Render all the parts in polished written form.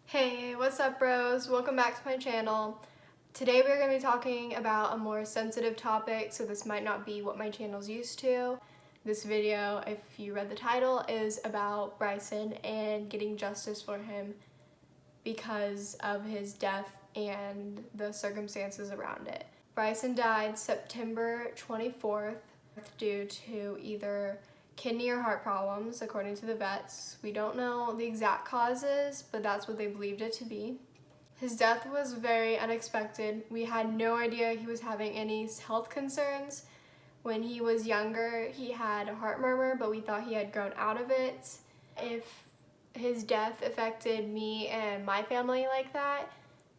Hey, what's up bros? Welcome back to my channel. Today we're going to be talking about a more sensitive topic, so this might not be what my channel's used to. This video, if you read the title, is about Bryson and getting justice for him because of his death and the circumstances around it. Bryson died September 24th due to either kidney or heart problems, according to the vets. We don't know the exact causes, but that's what they believed it to be. His death was very unexpected. We had no idea he was having any health concerns. When he was younger, he had a heart murmur, but we thought he had grown out of it. If his death affected me and my family like that,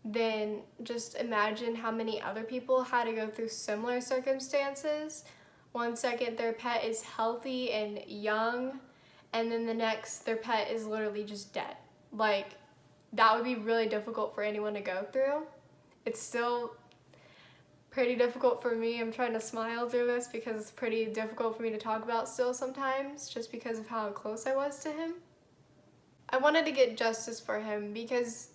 then just imagine how many other people had to go through similar circumstances. One second their pet is healthy and young, and then the next their pet is literally just dead. Like, that would be really difficult for anyone to go through. It's still pretty difficult for me. I'm trying to smile through this because it's pretty difficult for me to talk about still sometimes, just because of how close I was to him. I wanted to get justice for him because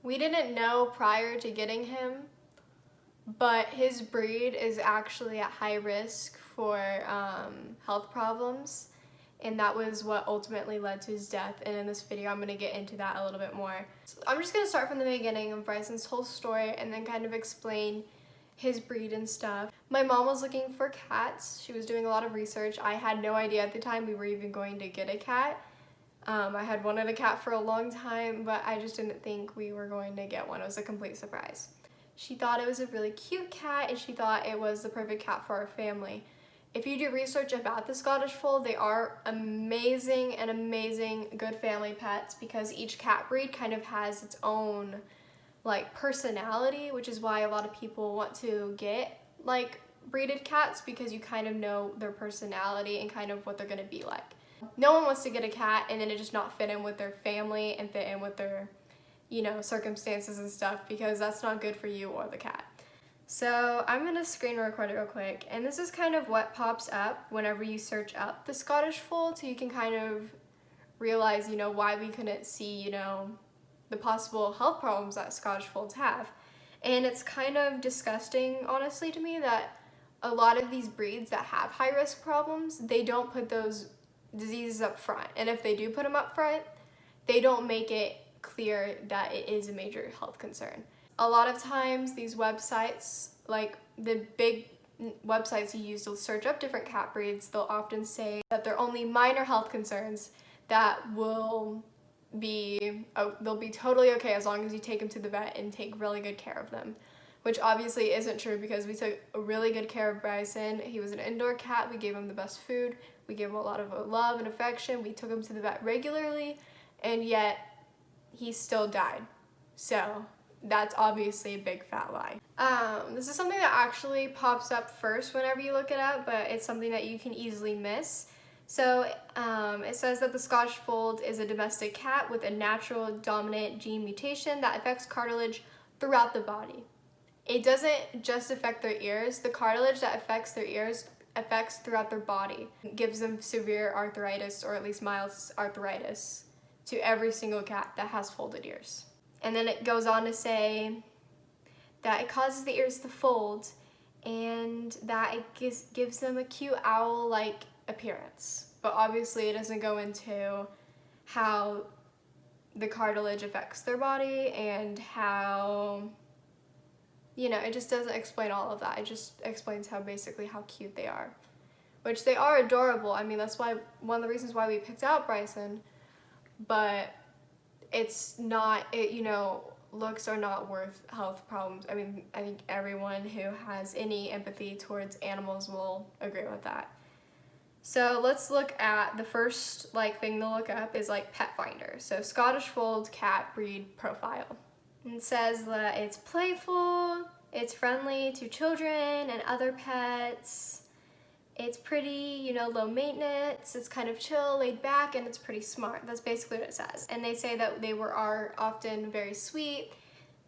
we didn't know prior to getting him, but his breed is actually at high risk for health problems, and that was what ultimately led to his death. And in this video I'm going to get into that a little bit more. So I'm just going to start from the beginning of Bryson's whole story and then kind of explain his breed and stuff. My mom was looking for cats. She was doing a lot of research. I had no idea at the time we were even going to get a cat. I had wanted a cat for a long time, but I just didn't think we were going to get one. It was a complete surprise. She thought it was a really cute cat, and she thought it was the perfect cat for our family. If you do research about the Scottish Fold, they are amazing good family pets, because each cat breed kind of has its own personality, which is why a lot of people want to get breeded cats, because you kind of know their personality and kind of what they're going to be like. No one wants to get a cat and then it just not fit in with their family and fit in with their circumstances and stuff, because that's not good for you or the cat. So I'm gonna screen record it real quick, and this is kind of what pops up whenever you search up the Scottish Fold, so you can kind of realize why we couldn't see the possible health problems that Scottish Folds have. And it's kind of disgusting, honestly, to me, that a lot of these breeds that have high risk problems, they don't put those diseases up front, and if they do put them up front, they don't make it clear that it is a major health concern. A lot of times these websites, like the big websites you use to search up different cat breeds, they'll often say that they're only minor health concerns that they'll be totally okay as long as you take them to the vet and take really good care of them, which obviously isn't true, because we took really good care of Bryson. He was an indoor cat. We gave him the best food. We gave him a lot of love and affection. We took him to the vet regularly, and yet he still died. So that's obviously a big fat lie. This is something that actually pops up first whenever you look it up, but it's something that you can easily miss. So it says that the Scottish Fold is a domestic cat with a natural dominant gene mutation that affects cartilage throughout the body. It doesn't just affect their ears. The cartilage that affects their ears affects throughout their body. It gives them severe arthritis, or at least mild arthritis, to every single cat that has folded ears. And then it goes on to say that it causes the ears to fold, and that it gives them a cute owl-like appearance. But obviously it doesn't go into how the cartilage affects their body and how, it just doesn't explain all of that. It just explains how cute they are, which they are adorable. I mean, that's why one of the reasons why we picked out Bryson, but it's not, looks are not worth health problems. I mean, I think everyone who has any empathy towards animals will agree with that. So let's look at the first thing to look up is Pet Finder. So Scottish Fold cat breed profile. It says that it's playful, it's friendly to children and other pets, it's pretty, low maintenance, it's kind of chill, laid back, and it's pretty smart. That's basically what it says. And they say that they are often very sweet,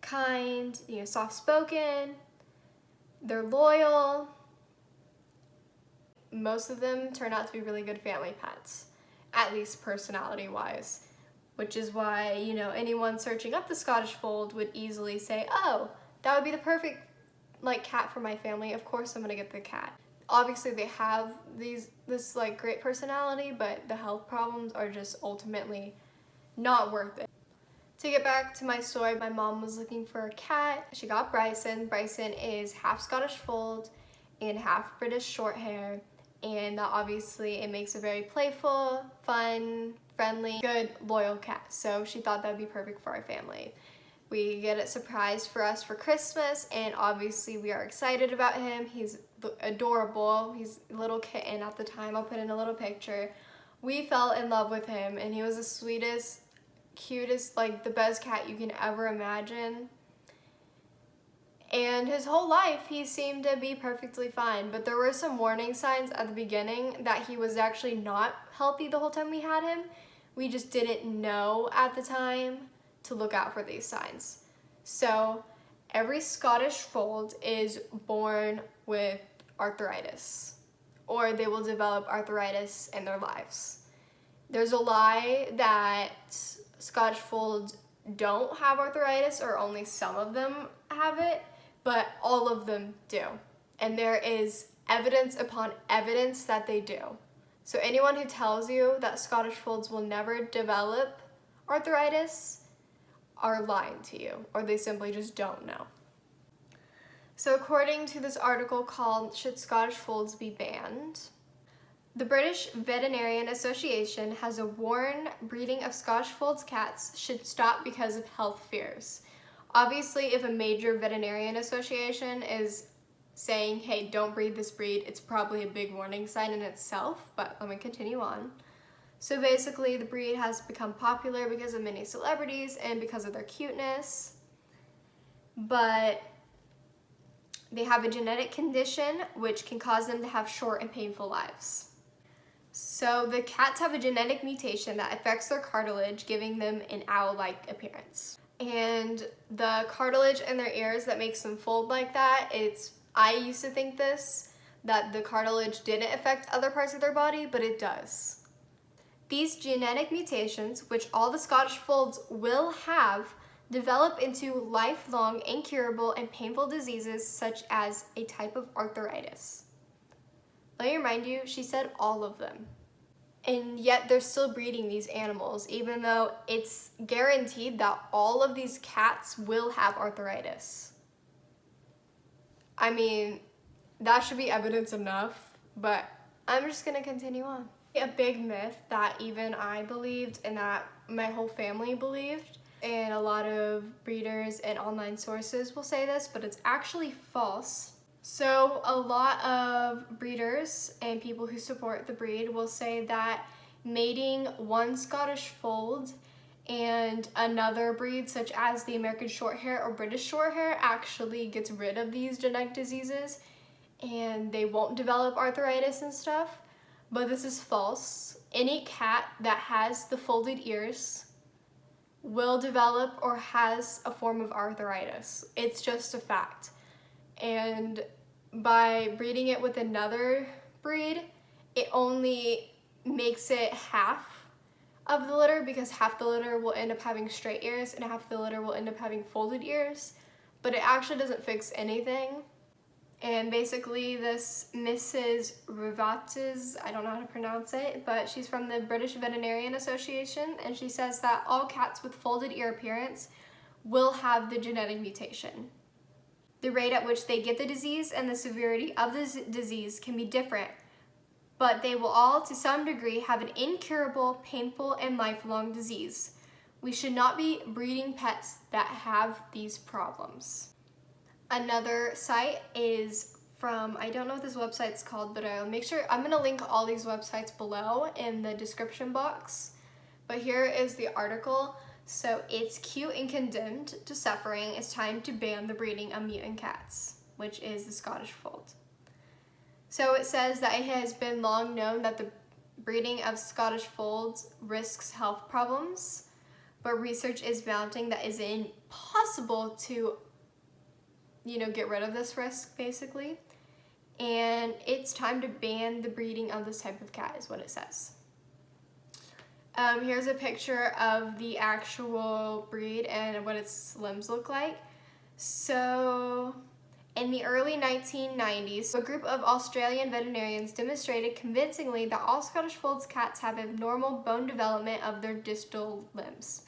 kind, soft-spoken, they're loyal. Most of them turn out to be really good family pets, at least personality-wise. which is why, you know, anyone searching up the Scottish Fold would easily say, oh, that would be the perfect like cat for my family. Of course I'm gonna get the cat. Obviously they have this like great personality, but the health problems are just ultimately not worth it. To get back to my story, my mom was looking for a cat. She got Bryson. Bryson is half Scottish Fold and half British short hair, and obviously it makes a very playful, fun, friendly, good, loyal cat. So she thought that would be perfect for our family. We get it surprised for us for Christmas, and obviously we are excited about him. He's adorable. He's a little kitten at the time. I'll put in a little picture. We fell in love with him, and he was the sweetest, cutest, like the best cat you can ever imagine. And his whole life he seemed to be perfectly fine, but there were some warning signs at the beginning that he was actually not healthy the whole time we had him. We just didn't know at the time to look out for these signs. So every Scottish Fold is born with arthritis, or they will develop arthritis in their lives. There's a lie that Scottish Folds don't have arthritis, or only some of them have it, but all of them do. And there is evidence upon evidence that they do. So anyone who tells you that Scottish Folds will never develop arthritis are lying to you, or they simply just don't know. So according to this article called "Should Scottish Folds Be Banned?", the British Veterinarian Association has warned breeding of Scottish Folds cats should stop because of health fears. Obviously, if a major veterinarian association is saying, hey, don't breed this breed, it's probably a big warning sign in itself, but let me continue on. So basically, the breed has become popular because of many celebrities and because of their cuteness, but they have a genetic condition which can cause them to have short and painful lives. So the cats have a genetic mutation that affects their cartilage, giving them an owl-like appearance. And the cartilage in their ears that makes them fold like that, I used to think that the cartilage didn't affect other parts of their body, but it does. These genetic mutations, which all the Scottish Folds will have, develop into lifelong, incurable, and painful diseases such as a type of arthritis. Let me remind you, she said all of them. And yet they're still breeding these animals, even though it's guaranteed that all of these cats will have arthritis. I mean, that should be evidence enough, but I'm just gonna continue on. A big myth that even I believed and that my whole family believed, and a lot of breeders and online sources will say this, but it's actually false. So a lot of breeders and people who support the breed will say that mating one Scottish Fold and another breed such as the American Shorthair or British Shorthair actually gets rid of these genetic diseases and they won't develop arthritis and stuff, but this is false. Any cat that has the folded ears will develop or has a form of arthritis. It's just a fact. And by breeding it with another breed, it only makes it half of the litter, because half the litter will end up having straight ears and half the litter will end up having folded ears, but it actually doesn't fix anything. And basically this Mrs. Rivates, I don't know how to pronounce it, but she's from the British Veterinarian Association, and she says that all cats with folded ear appearance will have the genetic mutation. The rate at which they get the disease and the severity of the disease can be different, but they will all, to some degree, have an incurable, painful, and lifelong disease. We should not be breeding pets that have these problems. Another site is from, I don't know what this website's called, but I'll make sure, I'm gonna link all these websites below in the description box. But here is the article. So it's cute and condemned to suffering. It's time to ban the breeding of mutant cats, which is the Scottish Fold. So it says that it has been long known that the breeding of Scottish Folds risks health problems, but research is mounting that is impossible to, get rid of this risk, basically. And it's time to ban the breeding of this type of cat, is what it says. Here's a picture of the actual breed and what its limbs look like. So, in the early 1990s, a group of Australian veterinarians demonstrated convincingly that all Scottish Folds cats have abnormal bone development of their distal limbs.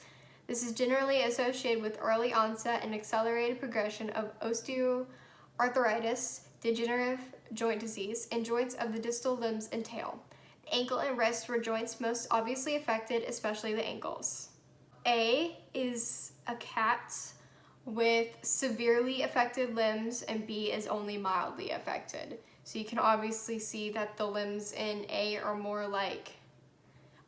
This is generally associated with early onset and accelerated progression of osteoarthritis, degenerative joint disease, and joints of the distal limbs and tail. The ankle and wrist were joints most obviously affected, especially the ankles. A is a cat with severely affected limbs, and B is only mildly affected. So you can obviously see that the limbs in A are more like,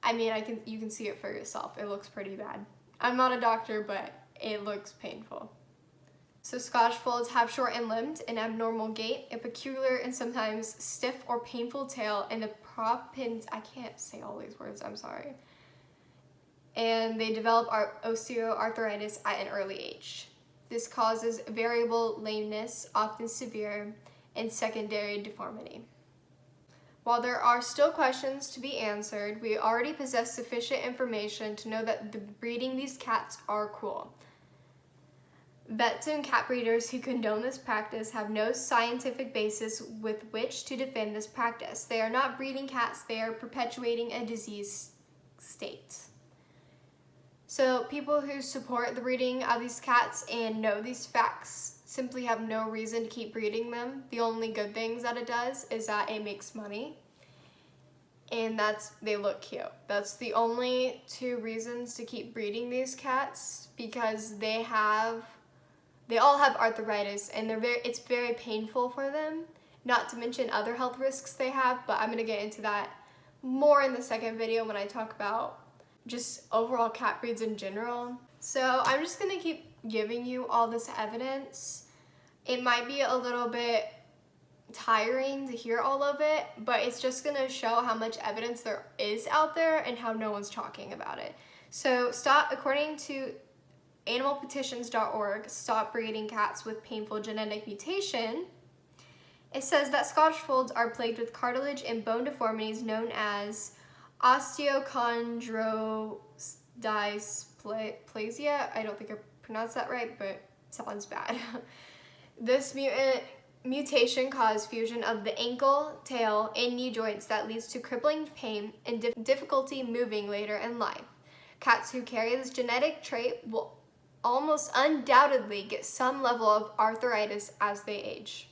you can see it for yourself. It looks pretty bad. I'm not a doctor, but it looks painful. So Scottish Folds have shortened limbs, an abnormal gait, a peculiar and sometimes stiff or painful tail, and the I can't say all these words, I'm sorry. And they develop osteoarthritis at an early age. This causes variable lameness, often severe, and secondary deformity. While there are still questions to be answered, we already possess sufficient information to know that breeding these cats are cruel. Vets and cat breeders who condone this practice have no scientific basis with which to defend this practice. They are not breeding cats, they are perpetuating a disease state. So people who support the breeding of these cats and know these facts simply have no reason to keep breeding them. The only good things that it does is that it makes money, and they look cute. That's the only two reasons to keep breeding these cats, because they all have arthritis, and it's very painful for them, not to mention other health risks they have, but I'm going to get into that more in the second video when I talk about just overall cat breeds in general. So I'm just going to keep giving you all this evidence. It might be a little bit tiring to hear all of it, but it's just going to show how much evidence there is out there and how no one's talking about it. So according to animalpetitions.org, stop breeding cats with painful genetic mutation. It says that Scottish Folds are plagued with cartilage and bone deformities known as osteochondrodysplasia. I don't think I pronounced that right, but it sounds bad. This mutation causes fusion of the ankle, tail, and knee joints that leads to crippling pain and difficulty moving later in life. Cats who carry this genetic trait will almost undoubtedly get some level of arthritis as they age.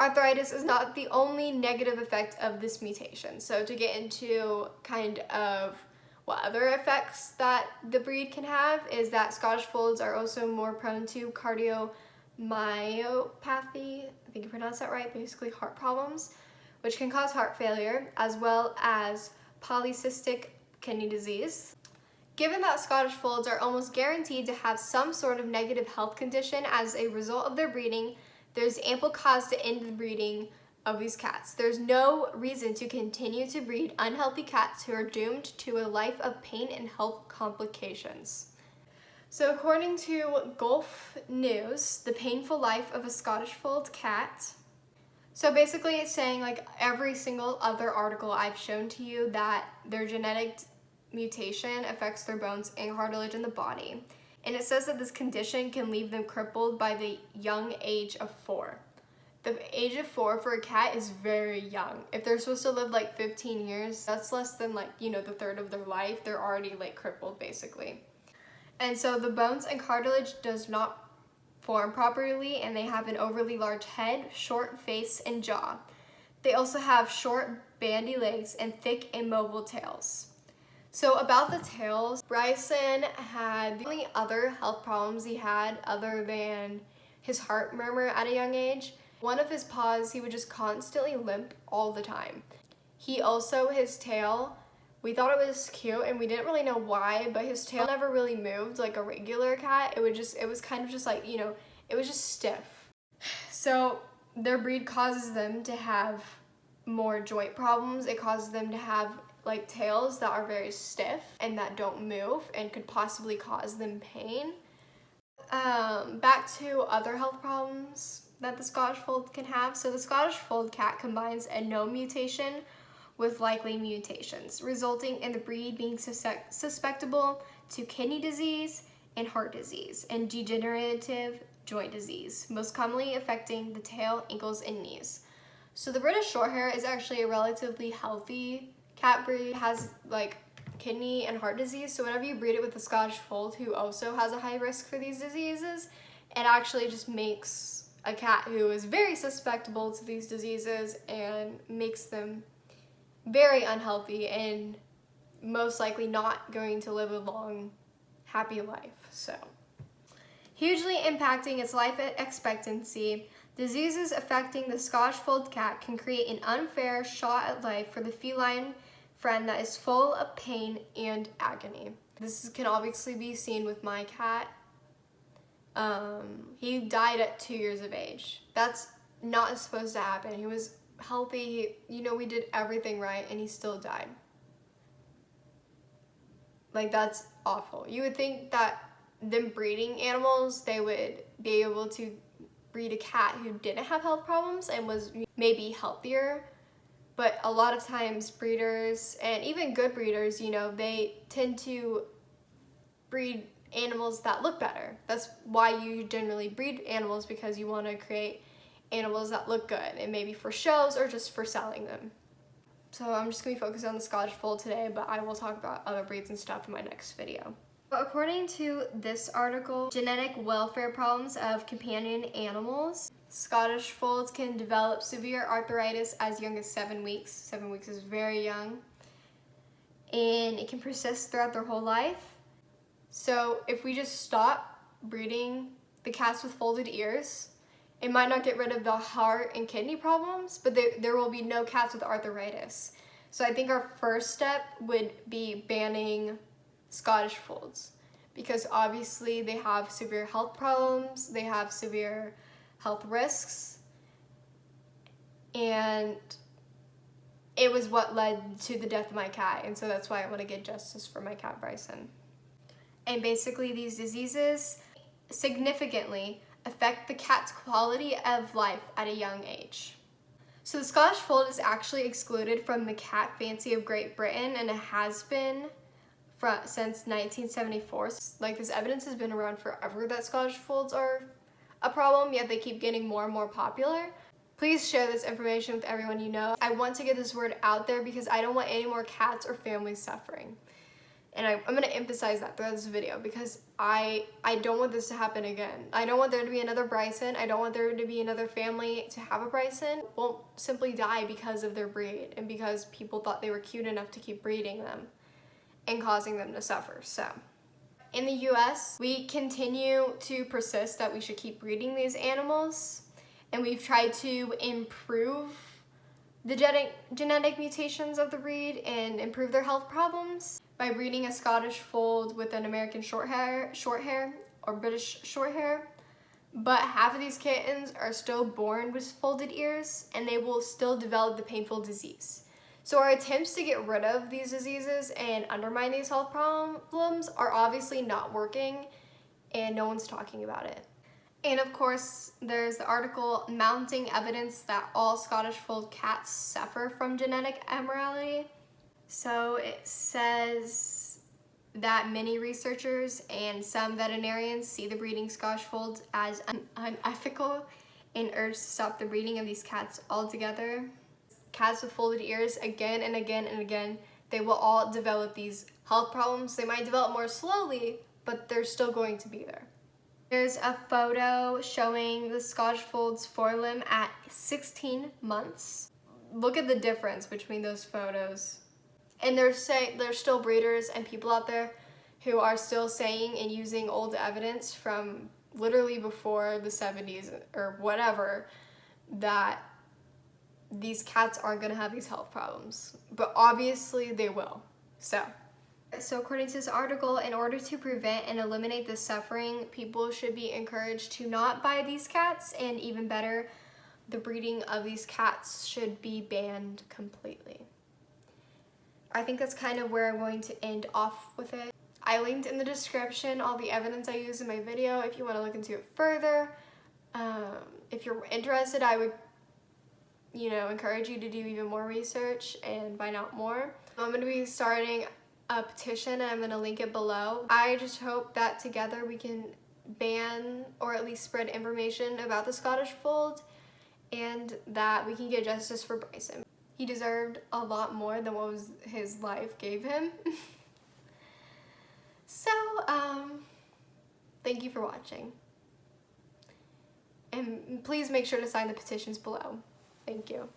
Arthritis is not the only negative effect of this mutation. So to get into kind of what other effects that the breed can have is that Scottish Folds are also more prone to cardiomyopathy, I think you pronounced that right, basically heart problems, which can cause heart failure, as well as polycystic kidney disease. Given that Scottish Folds are almost guaranteed to have some sort of negative health condition as a result of their breeding, there's ample cause to end the breeding of these cats. There's no reason to continue to breed unhealthy cats who are doomed to a life of pain and health complications. So according to Gulf News, The Painful Life of a Scottish Fold Cat. So basically it's saying, like every single other article I've shown to you, that their genetic mutation affects their bones and cartilage in the body. And it says that this condition can leave them crippled by the young age of 4. The age of 4 for a cat is very young. If they're supposed to live like 15 years, that's less than the third of their life. They're already crippled basically. And so the bones and cartilage does not form properly, and they have an overly large head, short face, and jaw. They also have short, bandy legs and thick, immobile tails. So about the tails, Bryson had the only other health problems he had other than his heart murmur at a young age. One of his paws, he would just constantly limp all the time. His tail, we thought it was cute and we didn't really know why, but his tail never really moved like a regular cat. It was kind of just it was just stiff. So their breed causes them to have more joint problems. It causes them to have tails that are very stiff and that don't move and could possibly cause them pain. Back to other health problems that the Scottish Fold can have. So the Scottish Fold cat combines a no mutation with likely mutations, resulting in the breed being susceptible to kidney disease and heart disease and degenerative joint disease, most commonly affecting the tail, ankles, and knees. So the British Shorthair is actually a relatively healthy cat breed. It has like kidney and heart disease, so whenever you breed it with the Scottish Fold, who also has a high risk for these diseases, it actually just makes a cat who is very susceptible to these diseases and makes them very unhealthy and most likely not going to live a long, happy life. So, hugely impacting its life expectancy, diseases affecting the Scottish Fold cat can create an unfair shot at life for the feline friend that is full of pain and agony. This can obviously be seen with my cat. He died at 2 years of age. That's not supposed to happen. He was healthy, we did everything right, and he still died. Like, that's awful. You would think that them breeding animals, they would be able to breed a cat who didn't have health problems and was maybe healthier. But a lot of times breeders, and even good breeders, they tend to breed animals that look better. That's why you generally breed animals, because you want to create animals that look good, and maybe for shows or just for selling them. So I'm just going to be focused on the Scottish Fold today, but I will talk about other breeds and stuff in my next video. But according to this article, genetic welfare problems of companion animals, Scottish Folds can develop severe arthritis as young as 7 weeks. 7 weeks is very young. And it can persist throughout their whole life. So if we just stop breeding the cats with folded ears, it might not get rid of the heart and kidney problems, but there will be no cats with arthritis. So I think our first step would be banning Scottish Folds, because obviously they have severe health problems, they have severe health risks, and it was what led to the death of my cat, and so that's why I want to get justice for my cat Bryson. And basically these diseases significantly affect the cat's quality of life at a young age. So the Scottish Fold is actually excluded from the cat fancy of Great Britain, and it has been since 1974. Like, this evidence has been around forever that Scottish Folds are a problem, yet they keep getting more and more popular. Please share this information with everyone you know. I want to get this word out there because I don't want any more cats or families suffering. And I'm going to emphasize that throughout this video, because I don't want this to happen again. I don't want there to be another Bryson. I don't want there to be another family to have a Bryson won't simply die because of their breed and because people thought they were cute enough to keep breeding them and causing them to suffer. So, in the US, we continue to persist that we should keep breeding these animals, and we've tried to improve the genetic mutations of the breed and improve their health problems by breeding a Scottish Fold with an American Shorthair or British Shorthair. But half of these kittens are still born with folded ears, and they will still develop the painful disease. So our attempts to get rid of these diseases and undermine these health problems are obviously not working, and no one's talking about it. And of course, there's the article mounting evidence that all Scottish Fold cats suffer from genetic abnormality. So it says that many researchers and some veterinarians see the breeding Scottish Folds as unethical and urge to stop the breeding of these cats altogether. Cats with folded ears, again and again and again, they will all develop these health problems. They might develop more slowly, but they're still going to be there. There's a photo showing the Scottish Fold's forelimb at 16 months. Look at the difference between those photos. And there's still breeders and people out there who are still saying and using old evidence from literally before the 70s or whatever, that these cats aren't going to have these health problems. But obviously they will. So according to this article, in order to prevent and eliminate the suffering, people should be encouraged to not buy these cats, and even better, the breeding of these cats should be banned completely. I think that's kind of where I'm going to end off with it. I linked in the description all the evidence I use in my video if you want to look into it further. If you're interested, I would you know, encourage you to do even more research and find out more. I'm going to be starting a petition and I'm going to link it below. I just hope that together we can ban or at least spread information about the Scottish Fold and that we can get justice for Bryson. He deserved a lot more than what his life gave him. So, thank you for watching. And please make sure to sign the petitions below. Thank you.